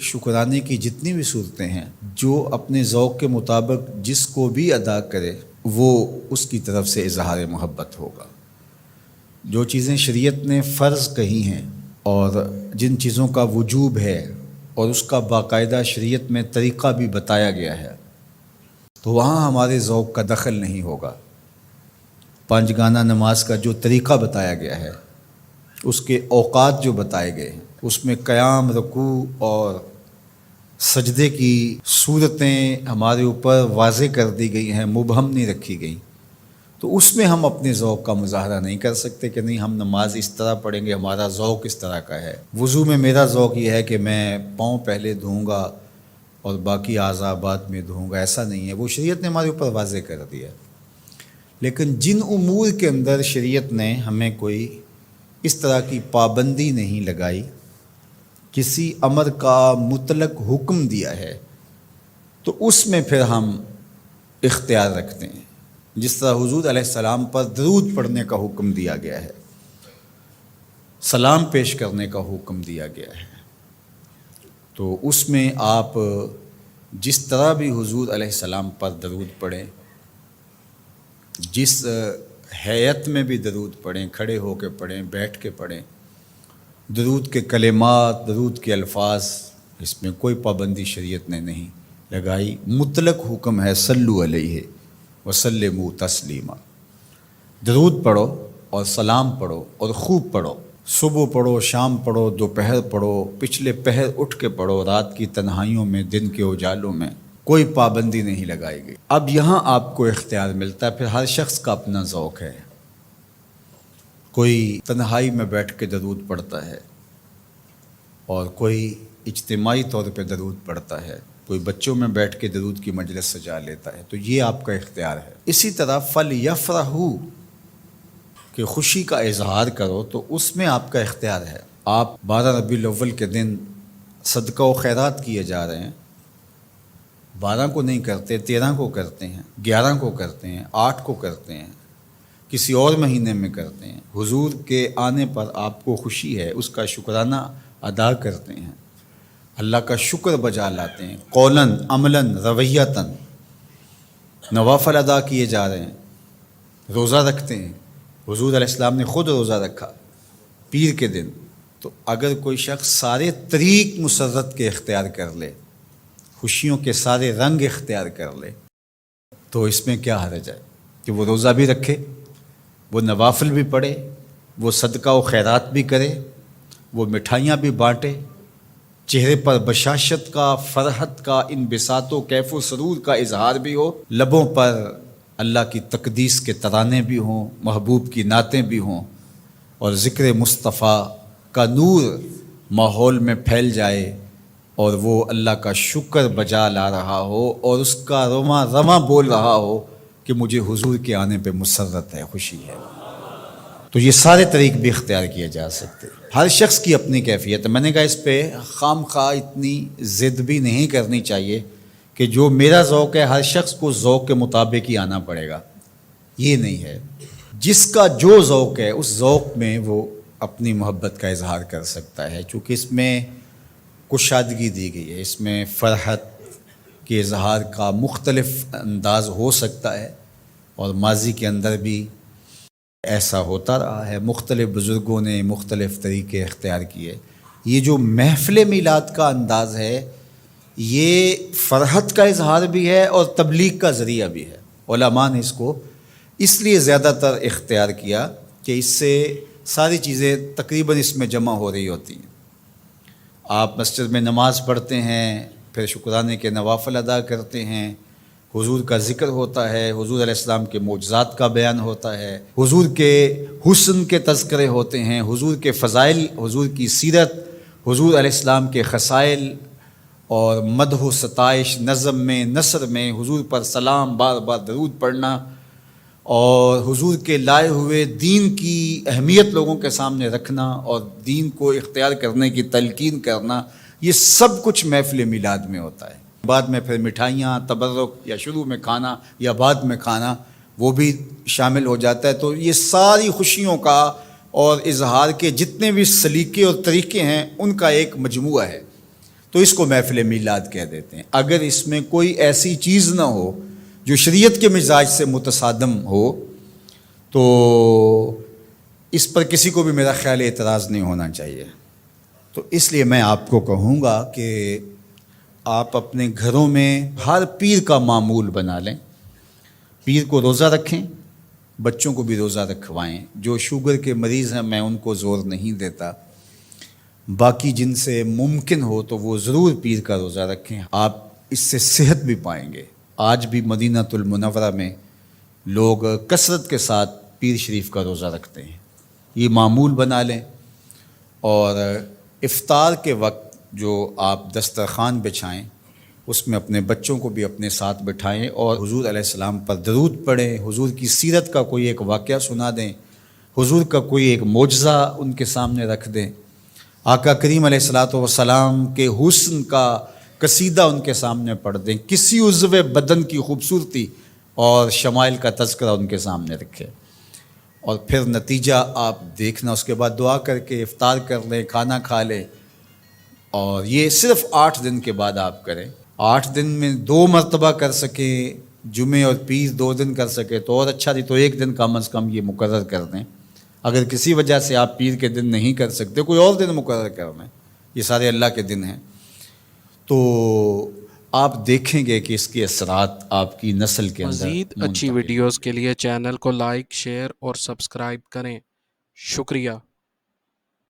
شکرانے کی جتنی بھی صورتیں ہیں، جو اپنے ذوق کے مطابق جس کو بھی ادا کرے وہ اس کی طرف سے اظہار محبت ہوگا۔ جو چیزیں شریعت نے فرض کہی ہیں اور جن چیزوں کا وجوب ہے اور اس کا باقاعدہ شریعت میں طریقہ بھی بتایا گیا ہے، تو وہاں ہمارے ذوق کا دخل نہیں ہوگا۔ پانچ گانہ نماز کا جو طریقہ بتایا گیا ہے، اس کے اوقات جو بتائے گئے ہیں، اس میں قیام، رکوع اور سجدے کی صورتیں ہمارے اوپر واضح کر دی گئی ہیں، مبہم نہیں رکھی گئی، تو اس میں ہم اپنے ذوق کا مظاہرہ نہیں کر سکتے کہ نہیں ہم نماز اس طرح پڑھیں گے، ہمارا ذوق اس طرح کا ہے۔ وضو میں میرا ذوق یہ ہے کہ میں پاؤں پہلے دھوؤں گا اور باقی اعضاء بعد میں دھوؤں گا، ایسا نہیں ہے، وہ شریعت نے ہمارے اوپر واضح کر دیا۔ لیکن جن امور کے اندر شریعت نے ہمیں کوئی اس طرح کی پابندی نہیں لگائی، کسی امر کا مطلق حکم دیا ہے، تو اس میں پھر ہم اختیار رکھتے ہیں۔ جس طرح حضور علیہ السلام پر درود پڑھنے کا حکم دیا گیا ہے، سلام پیش کرنے کا حکم دیا گیا ہے، تو اس میں آپ جس طرح بھی حضور علیہ السلام پر درود پڑھیں، جس ہیئت میں بھی درود پڑھیں، کھڑے ہو کے پڑھیں، بیٹھ کے پڑھیں، درود کے کلمات، درود کے الفاظ، اس میں کوئی پابندی شریعت نے نہیں لگائی۔ مطلق حکم ہے صلو علیہ وسلموا تسلیما، درود پڑھو اور سلام پڑھو اور خوب پڑھو، صبح پڑھو، شام پڑھو، دوپہر پڑھو، پچھلے پہر اٹھ کے پڑھو، رات کی تنہائیوں میں، دن کے اجالوں میں، کوئی پابندی نہیں لگائی گئی۔ اب یہاں آپ کو اختیار ملتا ہے، پھر ہر شخص کا اپنا ذوق ہے۔ کوئی تنہائی میں بیٹھ کے درود پڑھتا ہے اور کوئی اجتماعی طور پہ درود پڑھتا ہے، کوئی بچوں میں بیٹھ کے درود کی مجلس سجا لیتا ہے، تو یہ آپ کا اختیار ہے۔ اسی طرح فَلْيَفْرَحُوا کہ خوشی کا اظہار کرو، تو اس میں آپ کا اختیار ہے۔ آپ 12 ربیع الاول کے دن صدقہ و خیرات کیے جا رہے ہیں، 12 کو نہیں کرتے، 13 کو کرتے ہیں، 11 کو کرتے ہیں، 8 کو کرتے ہیں، کسی اور مہینے میں کرتے ہیں، حضور کے آنے پر آپ کو خوشی ہے، اس کا شکرانہ ادا کرتے ہیں، اللہ کا شکر بجا لاتے ہیں، قولاً، عملاً، رویتاً، نوافل ادا کیے جا رہے ہیں، روزہ رکھتے ہیں، حضور علیہ السلام نے خود روزہ رکھا پیر کے دن۔ تو اگر کوئی شخص سارے طریق مسرت کے اختیار کر لے، خوشیوں کے سارے رنگ اختیار کر لے، تو اس میں کیا حرج ہے کہ وہ روزہ بھی رکھے، وہ نوافل بھی پڑھے، وہ صدقہ و خیرات بھی کرے، وہ مٹھائیاں بھی بانٹے، چہرے پر بشاشت کا، فرحت کا، انبساط و کیف و سرور کا اظہار بھی ہو، لبوں پر اللہ کی تقدیس کے ترانے بھی ہوں، محبوب کی نعتیں بھی ہوں، اور ذکر مصطفیٰ کا نور ماحول میں پھیل جائے، اور وہ اللہ کا شکر بجا لا رہا ہو اور اس کا رواں رواں بول رہا ہو کہ مجھے حضور کے آنے پہ مسرت ہے، خوشی ہے۔ تو یہ سارے طریق بھی اختیار کیے جا سکتے۔ ہر شخص کی اپنی کیفیت ہے۔ میں نے کہا اس پہ خام خواہ اتنی ضد بھی نہیں کرنی چاہیے کہ جو میرا ذوق ہے ہر شخص کو ذوق کے مطابق ہی آنا پڑے گا، یہ نہیں ہے۔ جس کا جو ذوق ہے اس ذوق میں وہ اپنی محبت کا اظہار کر سکتا ہے، چونکہ اس میں کشادگی دی گئی ہے، اس میں فرحت کے اظہار کا مختلف انداز ہو سکتا ہے، اور ماضی کے اندر بھی ایسا ہوتا رہا ہے، مختلف بزرگوں نے مختلف طریقے اختیار کیے۔ یہ جو محفل میلاد کا انداز ہے، یہ فرحت کا اظہار بھی ہے اور تبلیغ کا ذریعہ بھی ہے۔ علماء نے اس کو اس لیے زیادہ تر اختیار کیا کہ اس سے ساری چیزیں تقریباً اس میں جمع ہو رہی ہوتی ہیں۔ آپ مسجد میں نماز پڑھتے ہیں، پھر شکرانے کے نوافل ادا کرتے ہیں، حضور کا ذکر ہوتا ہے، حضور علیہ السلام کے معجزات کا بیان ہوتا ہے، حضور کے حسن کے تذکرے ہوتے ہیں، حضور کے فضائل، حضور کی سیرت، حضور علیہ السلام کے خصائل اور مدح و ستائش، نظم میں، نثر میں حضور پر سلام، بار بار درود پڑھنا، اور حضور کے لائے ہوئے دین کی اہمیت لوگوں کے سامنے رکھنا اور دین کو اختیار کرنے کی تلقین کرنا، یہ سب کچھ محفل میلاد میں ہوتا ہے۔ بعد میں پھر مٹھائیاں، تبرک، یا شروع میں کھانا یا بعد میں کھانا، وہ بھی شامل ہو جاتا ہے۔ تو یہ ساری خوشیوں کا اور اظہار کے جتنے بھی سلیقے اور طریقے ہیں ان کا ایک مجموعہ ہے۔ تو اس کو محفل میلاد کہہ دیتے ہیں۔ اگر اس میں کوئی ایسی چیز نہ ہو جو شریعت کے مزاج سے متصادم ہو تو اس پر کسی کو بھی میرا خیال اعتراض نہیں ہونا چاہیے۔ تو اس لیے میں آپ کو کہوں گا کہ آپ اپنے گھروں میں ہر پیر کا معمول بنا لیں، پیر کو روزہ رکھیں، بچوں کو بھی روزہ رکھوائیں۔ جو شوگر کے مریض ہیں میں ان کو زور نہیں دیتا، باقی جن سے ممکن ہو تو وہ ضرور پیر کا روزہ رکھیں، آپ اس سے صحت بھی پائیں گے۔ آج بھی مدینہ المنورہ میں لوگ کثرت کے ساتھ پیر شریف کا روزہ رکھتے ہیں، یہ معمول بنا لیں۔ اور افطار کے وقت جو آپ دسترخوان بچھائیں اس میں اپنے بچوں کو بھی اپنے ساتھ بٹھائیں اور حضور علیہ السلام پر درود پڑھیں، حضور کی سیرت کا کوئی ایک واقعہ سنا دیں، حضور کا کوئی ایک معجزہ ان کے سامنے رکھ دیں، آقا کریم علیہ الصلاۃ والسلام کے حسن کا قصیدہ ان کے سامنے پڑھ دیں، کسی عضو بدن کی خوبصورتی اور شمائل کا تذکرہ ان کے سامنے رکھیں، اور پھر نتیجہ آپ دیکھنا۔ اس کے بعد دعا کر کے افطار کر لیں، کھانا کھا لیں، اور یہ صرف 8 دن کے بعد آپ کریں۔ 8 دن میں 2 مرتبہ کر سکیں، جمعے اور پیر 2 دن کر سکے تو اور اچھا، نہیں تو 1 دن کم از کم یہ مقرر کر دیں۔ اگر کسی وجہ سے آپ پیر کے دن نہیں کر سکتے، کوئی اور دن مقرر کر دیں، یہ سارے اللہ کے دن ہیں، تو آپ دیکھیں گے کہ اس کے اثرات آپ کی نسل کے اندر مزید اچھی ویڈیوز کے لیے چینل کو لائک، شیئر اور سبسکرائب کریں۔ شکریہ۔